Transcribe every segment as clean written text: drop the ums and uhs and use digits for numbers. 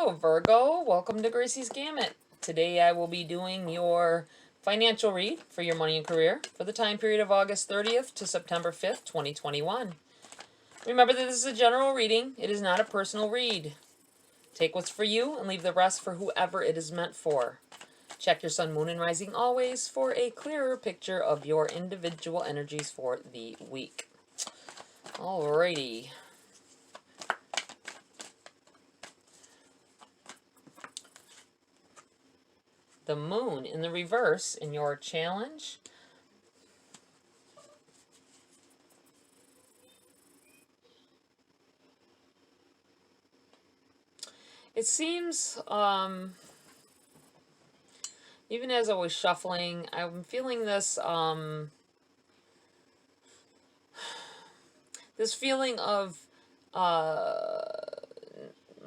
Hello, Virgo. Welcome to Gracie's Gamut. Today I will be doing your financial read for your money and career for the time period of August 30th to September 5th, 2021. Remember that this is a general reading. It is not a personal read. Take what's for you and leave the rest for whoever it is meant for. Check your sun, moon, and rising always for a clearer picture of your individual energies for the week. Alrighty. The moon in the reverse in your challenge. It seems, even as I was shuffling, I'm feeling this, this feeling of,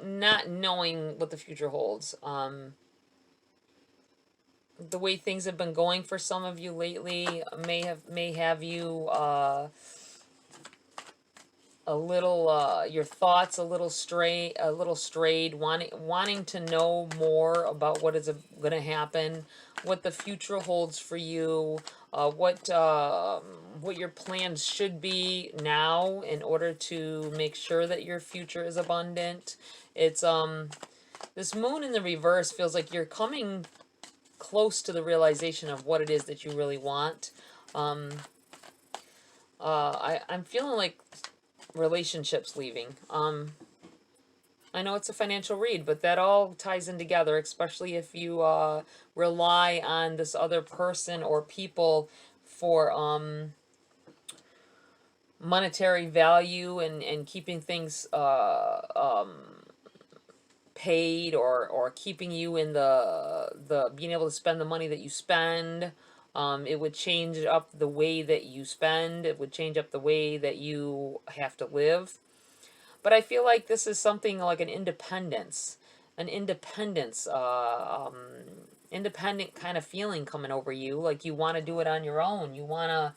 not knowing what the future holds. The way things have been going for some of you lately may have you a little your thoughts a little strayed, wanting to know more about what is going to happen, what the future holds for you, what your plans should be now in order to make sure that your future is abundant. It's this moon in the reverse feels like you're coming close to the realization of what it is that you really want. I'm feeling like relationships leaving. I know it's a financial read, but that all ties in together, especially if you rely on this other person or people for monetary value and keeping things paid, or keeping you in the being able to spend the money that you spend. It would change up the way that you spend. It would change up the way that you have to live. But I feel like this is something like an independent kind of feeling coming over you. Like you want to do it on your own. You want to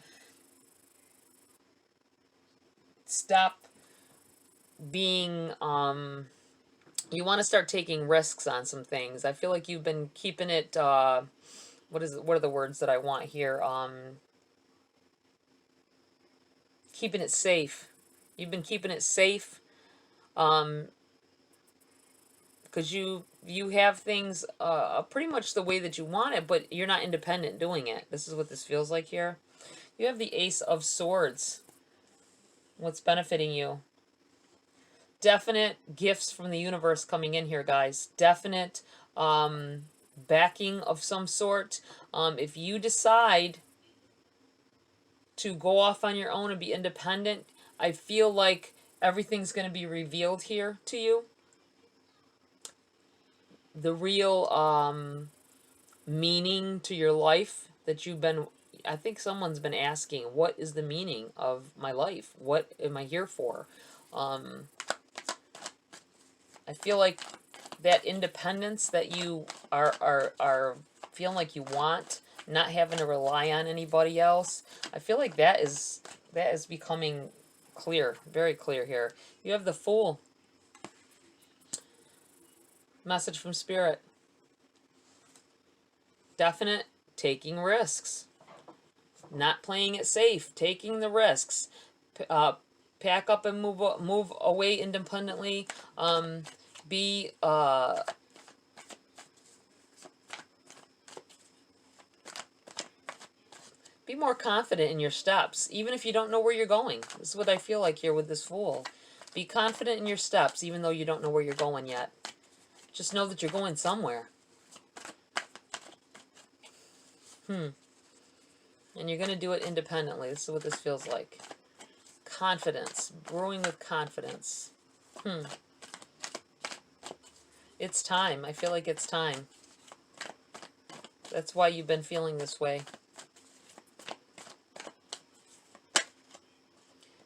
stop being, you want to start taking risks on some things. I feel like you've been keeping it, what are the words that I want here? Keeping it safe. You've been keeping it safe, because you have things pretty much the way that you want it, but you're not independent doing it. This is what this feels like here. You have the Ace of Swords. What's benefiting you? Definite gifts from the universe coming in here, guys. Definite backing of some sort. If you decide to go off on your own and be independent, I feel like everything's going to be revealed here to you. The real meaning to your life that you've been, I think someone's been asking, what is the meaning of my life? What am I here for? I feel like that independence that you are feeling like you want, not having to rely on anybody else, I feel like that is becoming clear, very clear here. You have the Fool. Message from Spirit. Definite taking risks. Not playing it safe, taking the risks. Pack up and move away independently. Be more confident in your steps, even if you don't know where you're going. This is what I feel like here with this Fool. Be confident in your steps, even though you don't know where you're going yet. Just know that you're going somewhere. And you're going to do it independently. This is what this feels like. Confidence. Brewing with confidence. It's time. I feel like it's time. That's why you've been feeling this way.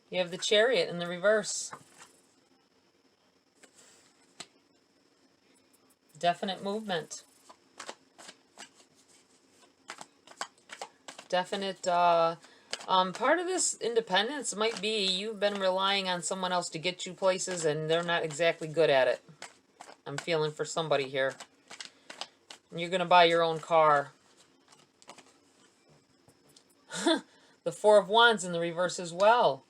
You have the Chariot in the reverse. Definite movement. Definite, part of this independence might be you've been relying on someone else to get you places and they're not exactly good at it. I'm feeling for somebody here. You're going to buy your own car. The Four of Wands in the reverse as well.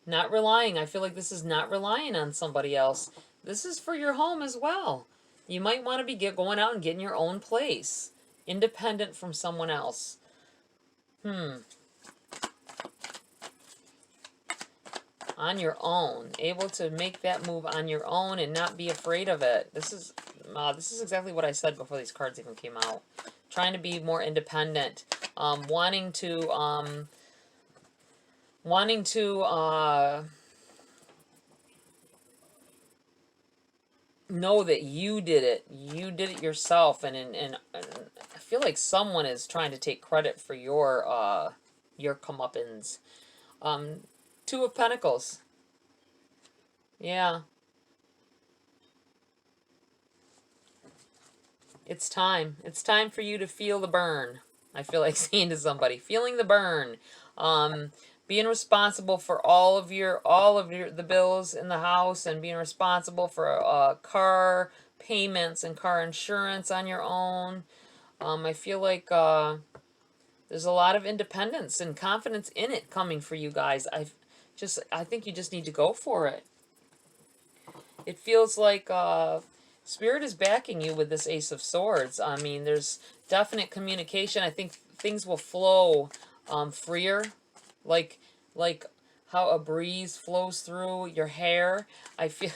Not relying. I feel like this is not relying on somebody else. This is for your home as well. You might want to be going out and getting your own place. Independent from someone else. On your own. Able to make that move on your own and not be afraid of it. This is exactly what I said before these cards even came out. Trying to be more independent. Wanting to know that you did it. You did it yourself, and I feel like someone is trying to take credit for your comeuppance. Two of Pentacles. Yeah. It's time. It's time for you to feel the burn. I feel like saying to somebody, feeling the burn. Being responsible for all of the bills in the house, and being responsible for car payments and car insurance on your own. I feel like there's a lot of independence and confidence in it coming for you guys. I think you just need to go for it. It feels like Spirit is backing you with this Ace of Swords. I mean, there's definite communication. I think things will flow freer, like how a breeze flows through your hair. I feel,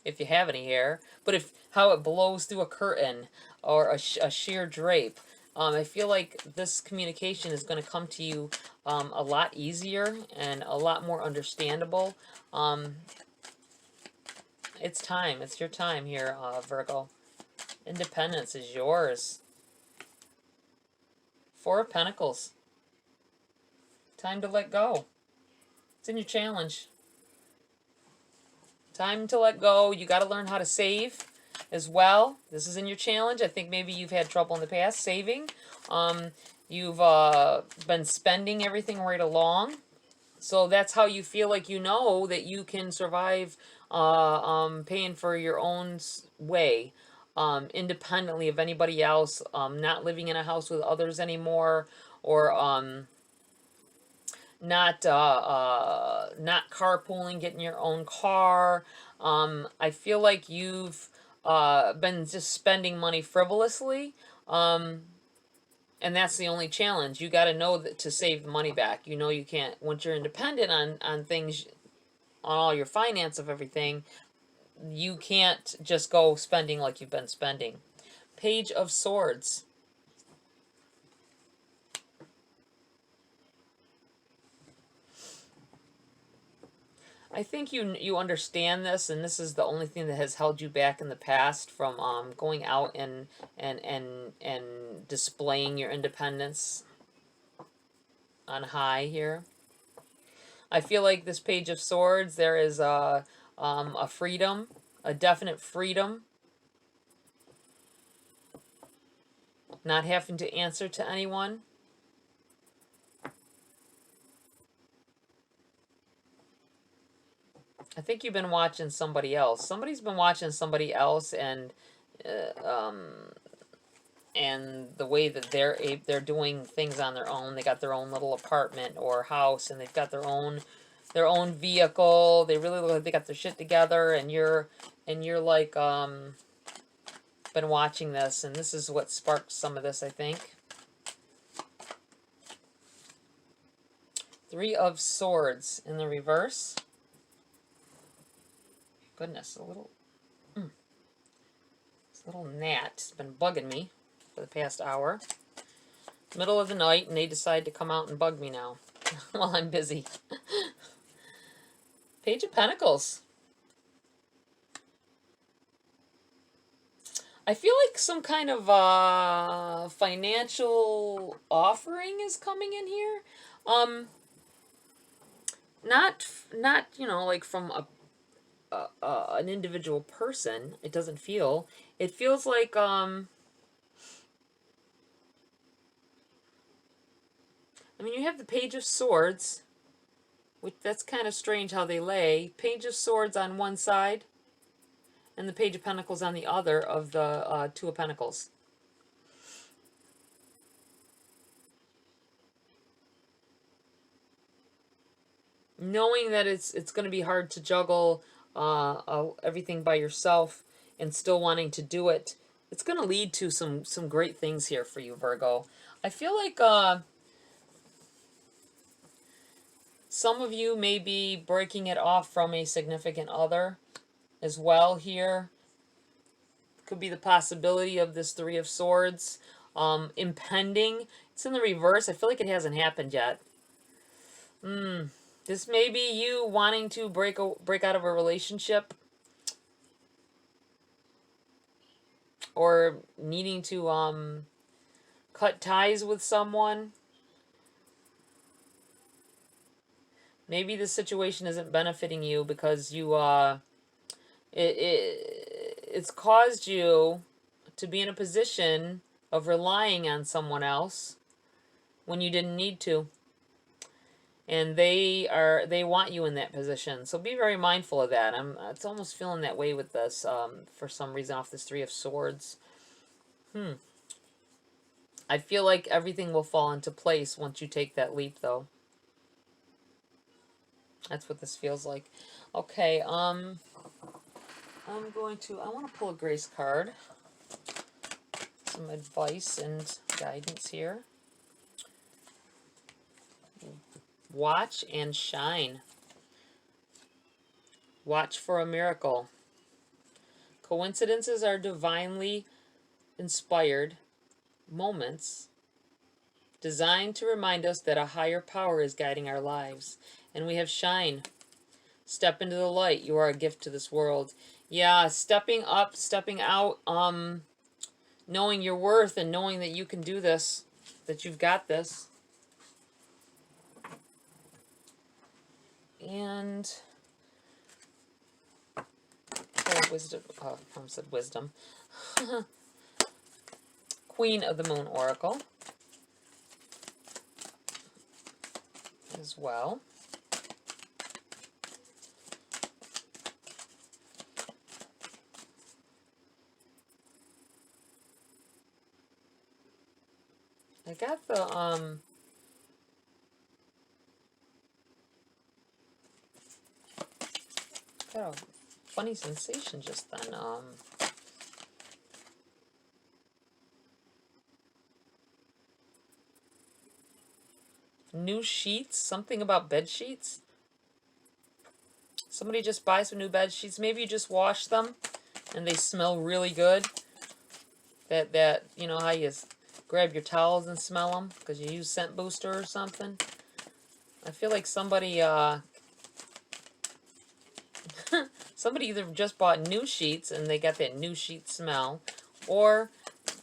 if you have any hair, but how it blows through a curtain or a sheer drape. I feel like this communication is going to come to you a lot easier and a lot more understandable. It's time. It's your time here, Virgo. Independence is yours. Four of Pentacles. Time to let go. It's in your challenge. Time to let go. You got to learn how to save as well. This is in your challenge. I think maybe you've had trouble in the past saving. You've been spending everything right along. So that's how you feel like you know that you can survive paying for your own way, independently of anybody else, not living in a house with others anymore, or not carpooling, getting your own car. I feel like you've been just spending money frivolously. And that's the only challenge. You got to know that to save the money back. You know you can't, once you're independent on things, on all your finance of everything, you can't just go spending like you've been spending. Page of Swords. I think you understand this, and this is the only thing that has held you back in the past from going out and displaying your independence on high here. I feel like this Page of Swords, there is a freedom, a definite freedom. Not having to answer to anyone. I think you've been watching somebody else. Somebody's been watching somebody else, and the way that they're doing things on their own. They got their own little apartment or house, and they've got their own vehicle. They really look like they got their shit together, and you're like been watching this, and this is what sparked some of this, I think. Three of Swords in the reverse. Goodness, this little gnat's been bugging me for the past hour. Middle of the night, and they decide to come out and bug me now while I'm busy. Page of Pentacles. I feel like some kind of financial offering is coming in here. Not like from an individual person. It doesn't feel. It feels like I mean, you have the Page of Swords, which that's kind of strange how they lay. Page of Swords on one side, and the Page of Pentacles on the other of the Two of Pentacles. Knowing that it's going to be hard to juggle everything by yourself and still wanting to do it, it's going to lead to some great things here for you, Virgo. I feel like some of you may be breaking it off from a significant other as well here. Could be the possibility of this Three of Swords impending. It's in the reverse. I feel like it hasn't happened yet. This may be you wanting to break out of a relationship, or needing to cut ties with someone. Maybe this situation isn't benefiting you because you it's caused you to be in a position of relying on someone else when you didn't need to. And they want you in that position, so be very mindful of that. It's almost feeling that way with this for some reason off this Three of Swords. I feel like everything will fall into place once you take that leap, though. That's what this feels like. Okay, I want to pull a Grace card. Some advice and guidance here. Watch and shine. Watch for a miracle. Coincidences are divinely inspired moments designed to remind us that a higher power is guiding our lives. And we have shine. Step into the light. You are a gift to this world. Yeah, stepping up, stepping out, knowing your worth and knowing that you can do this, that you've got this. And wisdom. I said wisdom. Queen of the Moon Oracle as well. I got the got a funny sensation just then. New sheets, something about bed sheets. Somebody just buys some new bed sheets. Maybe you just wash them and they smell really good. That you know how you grab your towels and smell them because you use scent booster or something. I feel like somebody somebody either just bought new sheets and they got that new sheet smell, or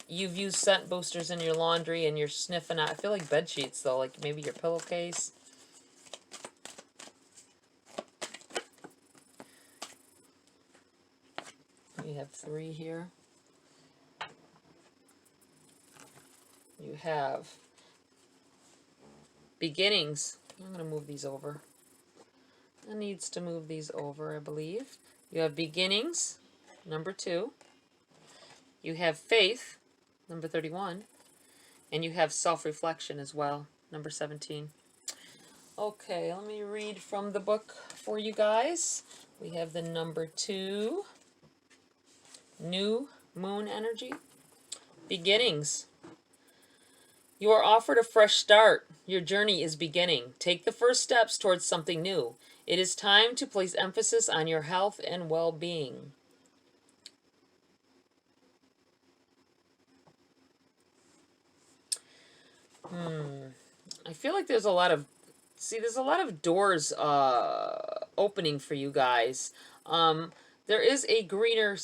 you've used scent boosters in your laundry and you're sniffing out. I feel like bed sheets though, like maybe your pillowcase. You have 3 here. You have beginnings. I'm going to move these over. It needs to move these over, I believe. You have beginnings, number 2. You have faith, number 31. And you have self-reflection as well, number 17. Okay, let me read from the book for you guys. We have the number 2. New moon energy. Beginnings. You are offered a fresh start. Your journey is beginning. Take the first steps towards something new. It is time to place emphasis on your health and well-being. I feel like there's a lot of doors opening for you guys. There is a greener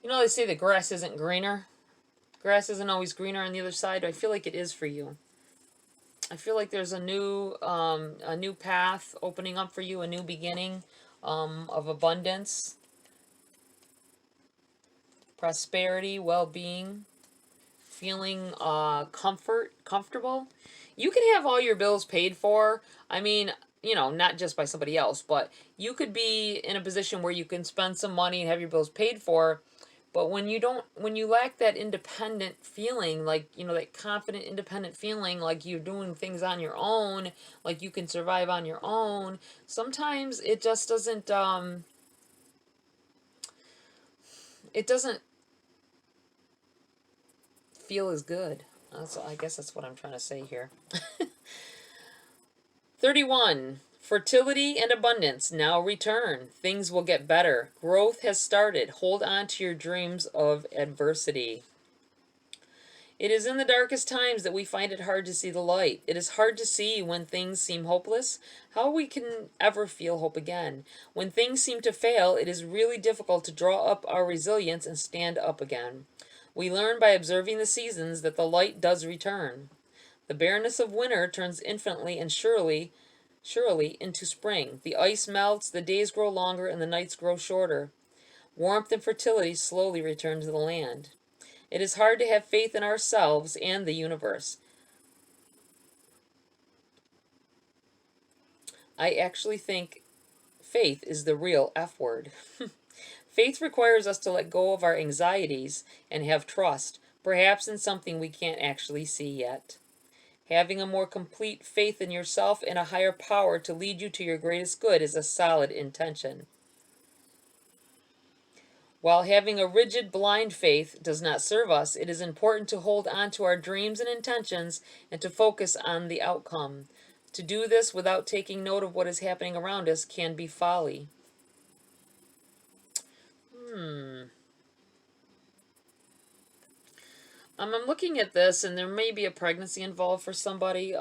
you know, they say the grass isn't greener. Grass isn't always greener on the other side. I feel like it is for you. I feel like there's a new path opening up for you, a new beginning of abundance, prosperity, well-being, feeling comfortable. You can have all your bills paid for. I mean, you know, not just by somebody else, but you could be in a position where you can spend some money and have your bills paid for. But when you don't, when you lack that independent feeling, like, you know, that confident, independent feeling, like you're doing things on your own, like you can survive on your own, sometimes it just doesn't, it doesn't feel as good. I guess that's what I'm trying to say here. 31. Fertility and abundance now return. Things will get better. Growth has started. Hold on to your dreams of adversity. It is in the darkest times that we find it hard to see the light. It is hard to see when things seem hopeless, how we can ever feel hope again. When things seem to fail, it is really difficult to draw up our resilience and stand up again. We learn by observing the seasons that the light does return. The barrenness of winter turns infinitely and surely into spring. The ice melts, the days grow longer, and the nights grow shorter. Warmth and fertility slowly return to the land. It is hard to have faith in ourselves and the universe. I actually think faith is the real F word. Faith requires us to let go of our anxieties and have trust, perhaps in something we can't actually see yet. Having a more complete faith in yourself and a higher power to lead you to your greatest good is a solid intention. While having a rigid, blind faith does not serve us, it is important to hold on to our dreams and intentions and to focus on the outcome. To do this without taking note of what is happening around us can be folly. I'm looking at this, and there may be a pregnancy involved for somebody.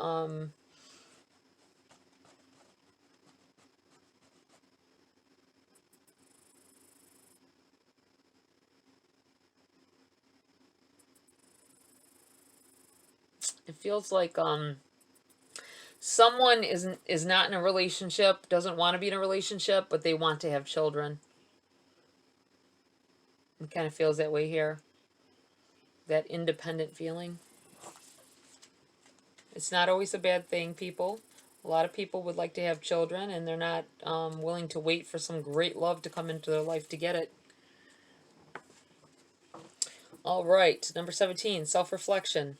It feels like someone is not in a relationship, doesn't want to be in a relationship, but they want to have children. It kind of feels that way here. That independent feeling. It's not always a bad thing, people. A lot of people would like to have children, and they're not willing to wait for some great love to come into their life to get it. All right, number 17, self-reflection.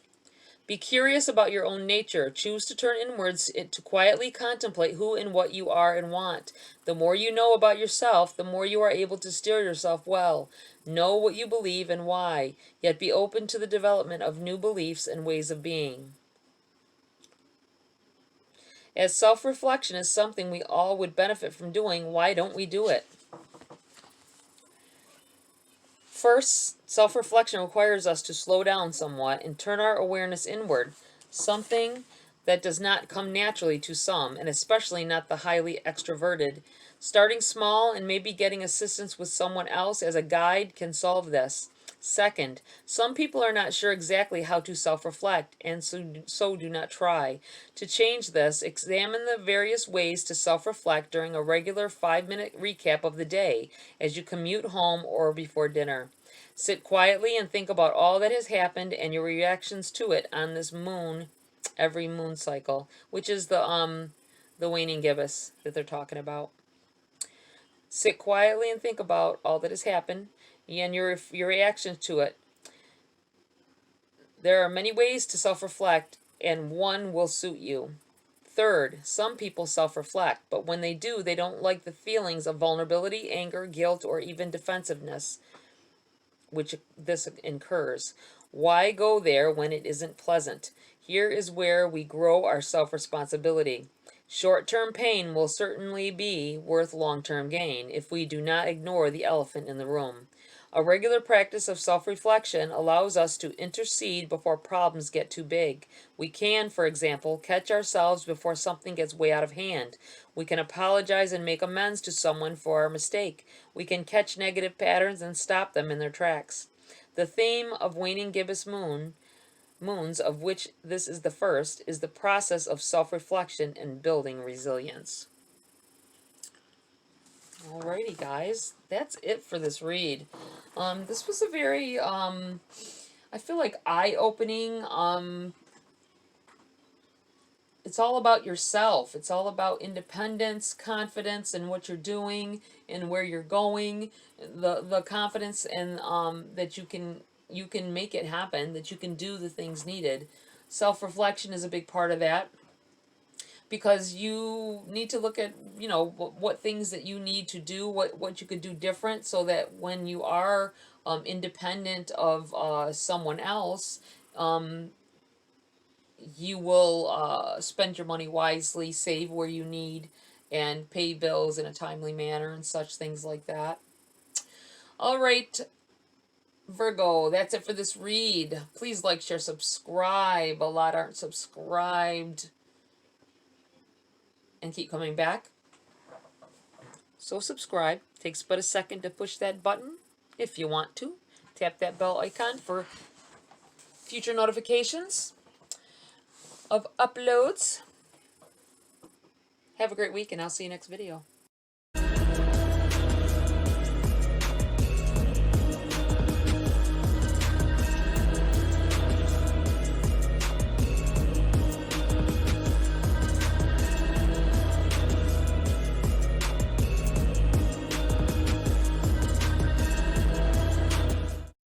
Be curious about your own nature. Choose to turn inwards to quietly contemplate who and what you are and want. The more you know about yourself, the more you are able to steer yourself well. Know what you believe and why, yet be open to the development of new beliefs and ways of being. As self-reflection is something we all would benefit from doing, why don't we do it? First, self-reflection requires us to slow down somewhat and turn our awareness inward, something that does not come naturally to some, and especially not the highly extroverted. Starting small and maybe getting assistance with someone else as a guide can solve this. Second, some people are not sure exactly how to self-reflect and so do not try. To change this, examine the various ways to self-reflect during a regular 5-minute recap of the day as you commute home or before dinner. Sit quietly and think about all that has happened and your reactions to it on this moon, every moon cycle, which is the waning gibbous that they're talking about. Sit quietly and think about all that has happened and your reactions to it. There are many ways to self-reflect, and one will suit you. Third, some people self-reflect, but when they do, they don't like the feelings of vulnerability, anger, guilt, or even defensiveness, which this incurs. Why go there when it isn't pleasant? Here is where we grow our self-responsibility. Short-term pain will certainly be worth long-term gain if we do not ignore the elephant in the room. A regular practice of self-reflection allows us to intercede before problems get too big. We can, for example, catch ourselves before something gets way out of hand. We can apologize and make amends to someone for our mistake. We can catch negative patterns and stop them in their tracks. The theme of waning gibbous moons, of which this is the first, is the process of self-reflection and building resilience. Alrighty, guys, that's it for this read. This was a very, I feel like eye-opening. It's all about yourself. It's all about independence, confidence in what you're doing and where you're going. The confidence and that you can make it happen, that you can do the things needed. Self-reflection is a big part of that, because you need to look at, you know, what things that you need to do, what you could do different, so that when you are independent of someone else, um, you will spend your money wisely, save where you need, and pay bills in a timely manner and such things like that. All right, Virgo, that's it for this read. Please like, share, subscribe. A lot aren't subscribed. And keep coming back. So subscribe. Takes but a second to push that button if you want to. Tap that bell icon for future notifications of uploads. Have a great week, and I'll see you next video.